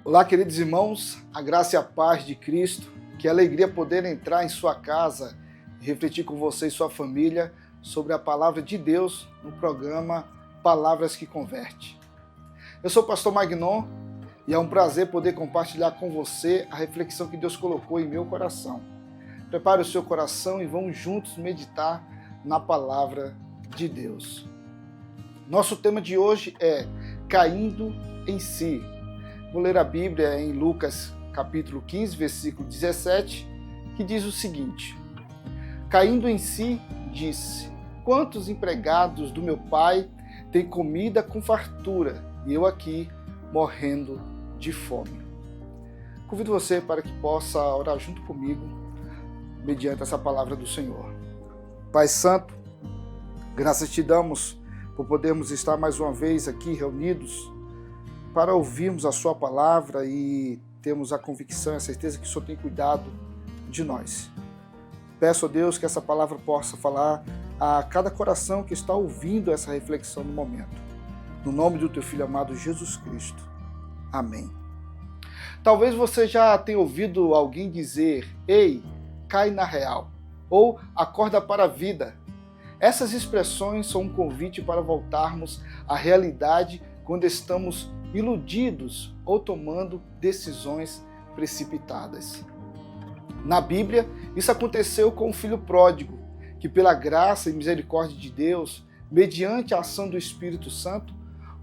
Olá, queridos irmãos, a graça e a paz de Cristo, que alegria poder entrar em sua casa e refletir com você e sua família sobre a palavra de Deus no programa Palavras que Converte. Eu sou o pastor Magnon e é um prazer poder compartilhar com você a reflexão que Deus colocou em meu coração. Prepare o seu coração e vamos juntos meditar na palavra de Deus. Nosso tema de hoje é Caindo em Si. Vou ler a Bíblia em Lucas capítulo 15, versículo 17, que diz o seguinte: Caindo em si, disse: quantos empregados do meu pai têm comida com fartura, e eu aqui morrendo de fome. Convido você para que possa orar junto comigo, mediante essa palavra do Senhor. Pai Santo, graças te damos por podermos estar mais uma vez aqui reunidos para ouvirmos a sua palavra e termos a convicção e a certeza que o Senhor tem cuidado de nós. Peço a Deus que essa palavra possa falar a cada coração que está ouvindo essa reflexão no momento. No nome do teu Filho amado Jesus Cristo. Amém. Talvez você já tenha ouvido alguém dizer: ei, cai na real, ou acorda para a vida. Essas expressões são um convite para voltarmos à realidade quando estamos iludidos ou tomando decisões precipitadas. Na Bíblia, isso aconteceu com o filho pródigo, que pela graça e misericórdia de Deus, mediante a ação do Espírito Santo,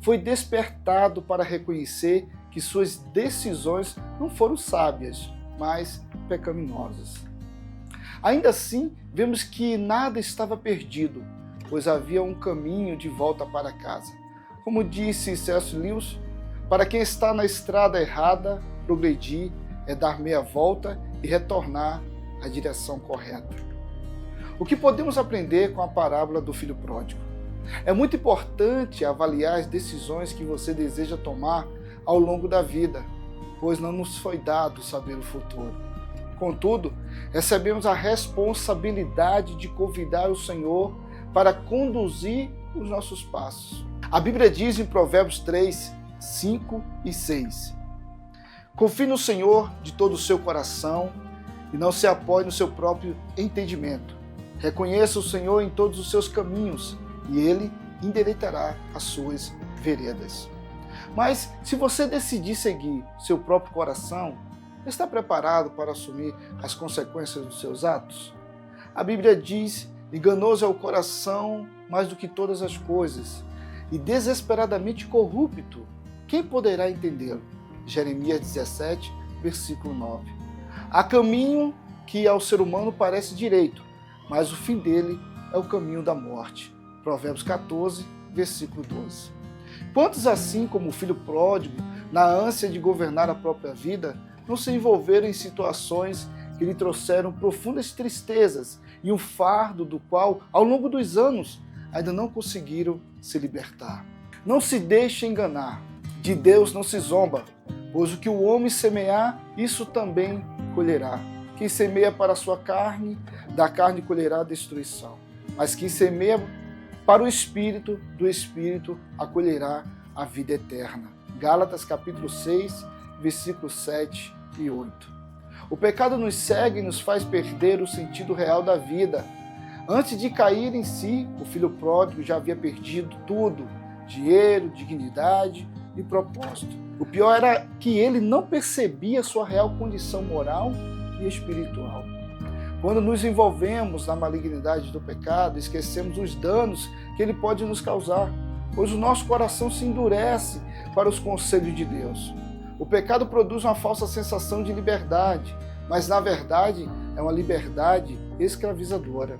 foi despertado para reconhecer que suas decisões não foram sábias, mas pecaminosas. Ainda assim, vemos que nada estava perdido, pois havia um caminho de volta para casa. Como disse C.S. Lewis, para quem está na estrada errada, progredir é dar meia volta e retornar à direção correta. O que podemos aprender com a parábola do filho pródigo? É muito importante avaliar as decisões que você deseja tomar ao longo da vida, pois não nos foi dado saber o futuro. Contudo, recebemos a responsabilidade de convidar o Senhor para conduzir os nossos passos. A Bíblia diz em Provérbios 3, 5 e 6. Confie no Senhor de todo o seu coração e não se apoie no seu próprio entendimento. Reconheça o Senhor em todos os seus caminhos e Ele endireitará as suas veredas. Mas se você decidir seguir seu próprio coração, está preparado para assumir as consequências dos seus atos? A Bíblia diz: enganoso é o coração mais do que todas as coisas e desesperadamente corrupto. Quem poderá entendê-lo? Jeremias 17, versículo 9. Há caminho que ao ser humano parece direito, mas o fim dele é o caminho da morte. Provérbios 14, versículo 12. Quantos, assim como o filho pródigo, na ânsia de governar a própria vida, não se envolveram em situações que lhe trouxeram profundas tristezas e um fardo do qual, ao longo dos anos, ainda não conseguiram se libertar? Não se deixe enganar. De Deus não se zomba, pois o que o homem semear, isso também colherá. Quem semeia para a sua carne, da carne colherá a destruição. Mas quem semeia para o Espírito, do Espírito acolherá a vida eterna. Gálatas capítulo 6, versículos 7 e 8. O pecado nos segue e nos faz perder o sentido real da vida. Antes de cair em si, o filho pródigo já havia perdido tudo: dinheiro, dignidade e propósito. O pior era que ele não percebia sua real condição moral e espiritual. Quando nos envolvemos na malignidade do pecado, esquecemos os danos que ele pode nos causar, pois o nosso coração se endurece para os conselhos de Deus. O pecado produz uma falsa sensação de liberdade, mas na verdade é uma liberdade escravizadora.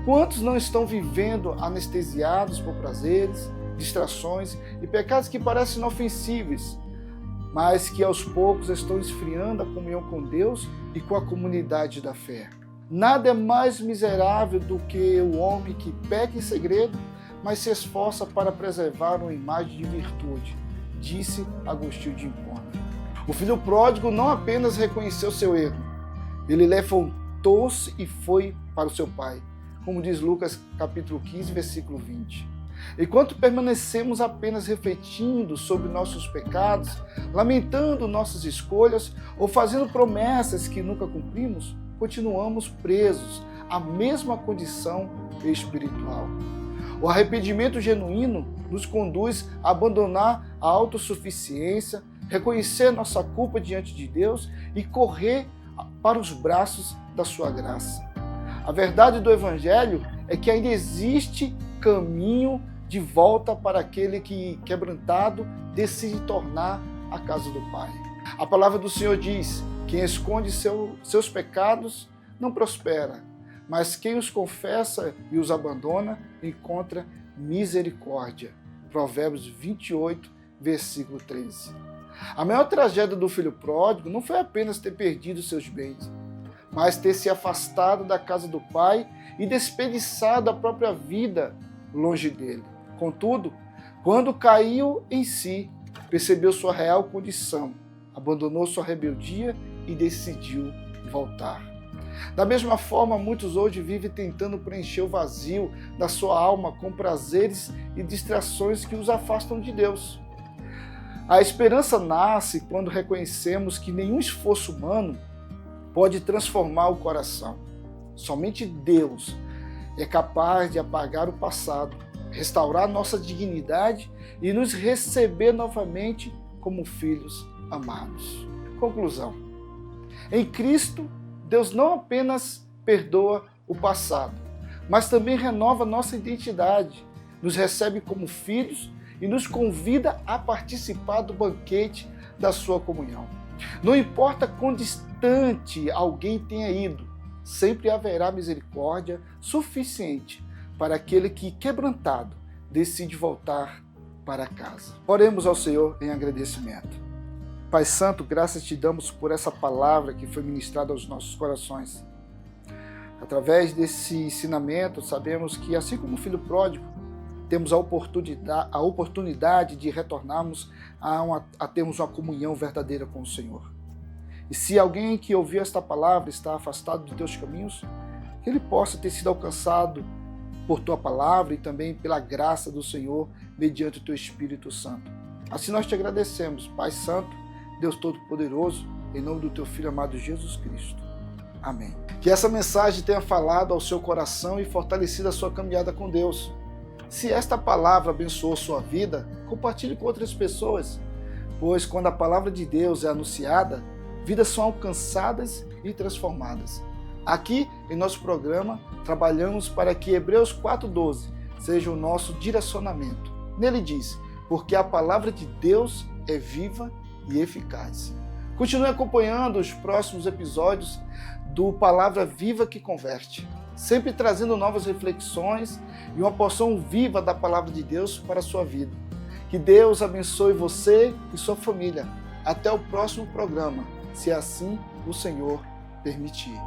Quantos não estão vivendo anestesiados por prazeres, distrações e pecados que parecem inofensíveis, mas que aos poucos estão esfriando a comunhão com Deus e com a comunidade da fé? Nada é mais miserável do que o homem que peca em segredo, mas se esforça para preservar uma imagem de virtude, disse Agostinho de Hipona. O filho pródigo não apenas reconheceu seu erro, ele levantou-se e foi para o seu pai, como diz Lucas capítulo 15, versículo 20. Enquanto permanecemos apenas refletindo sobre nossos pecados, lamentando nossas escolhas ou fazendo promessas que nunca cumprimos, continuamos presos à mesma condição espiritual. O arrependimento genuíno nos conduz a abandonar a autossuficiência, reconhecer nossa culpa diante de Deus e correr para os braços da sua graça. A verdade do Evangelho é que ainda existe caminho de volta para aquele que, quebrantado, decide tornar a casa do Pai. A palavra do Senhor diz: quem esconde seus pecados não prospera, mas quem os confessa e os abandona encontra misericórdia. Provérbios 28, versículo 13. A maior tragédia do filho pródigo não foi apenas ter perdido seus bens, mas ter se afastado da casa do Pai e desperdiçado a própria vida longe dele. Contudo, quando caiu em si, percebeu sua real condição, abandonou sua rebeldia e decidiu voltar. Da mesma forma, muitos hoje vivem tentando preencher o vazio da sua alma com prazeres e distrações que os afastam de Deus. A esperança nasce quando reconhecemos que nenhum esforço humano pode transformar o coração. Somente Deus é capaz de apagar o passado, restaurar nossa dignidade e nos receber novamente como filhos amados. Conclusão. Em Cristo, Deus não apenas perdoa o passado, mas também renova nossa identidade, nos recebe como filhos e nos convida a participar do banquete da sua comunhão. Não importa quão distante alguém tenha ido, sempre haverá misericórdia suficiente para aquele que, quebrantado, decide voltar para casa. Oremos ao Senhor em agradecimento. Pai Santo, graças te damos por essa palavra que foi ministrada aos nossos corações. Através desse ensinamento, sabemos que, assim como o filho pródigo, temos a oportunidade de retornarmos a termos uma comunhão verdadeira com o Senhor. E se alguém que ouviu esta palavra está afastado dos teus caminhos, que ele possa ter sido alcançado por tua palavra e também pela graça do Senhor, mediante o teu Espírito Santo. Assim nós te agradecemos, Pai Santo, Deus Todo-Poderoso, em nome do teu Filho amado Jesus Cristo. Amém. Que essa mensagem tenha falado ao seu coração e fortalecido a sua caminhada com Deus. Se esta palavra abençoou sua vida, compartilhe com outras pessoas, pois quando a palavra de Deus é anunciada, vidas são alcançadas e transformadas. Aqui, em nosso programa, trabalhamos para que Hebreus 4:12 seja o nosso direcionamento. Nele diz: porque a palavra de Deus é viva e eficaz. Continue acompanhando os próximos episódios do Palavra Viva que Converte, sempre trazendo novas reflexões e uma porção viva da Palavra de Deus para a sua vida. Que Deus abençoe você e sua família. Até o próximo programa, se assim o Senhor permitir.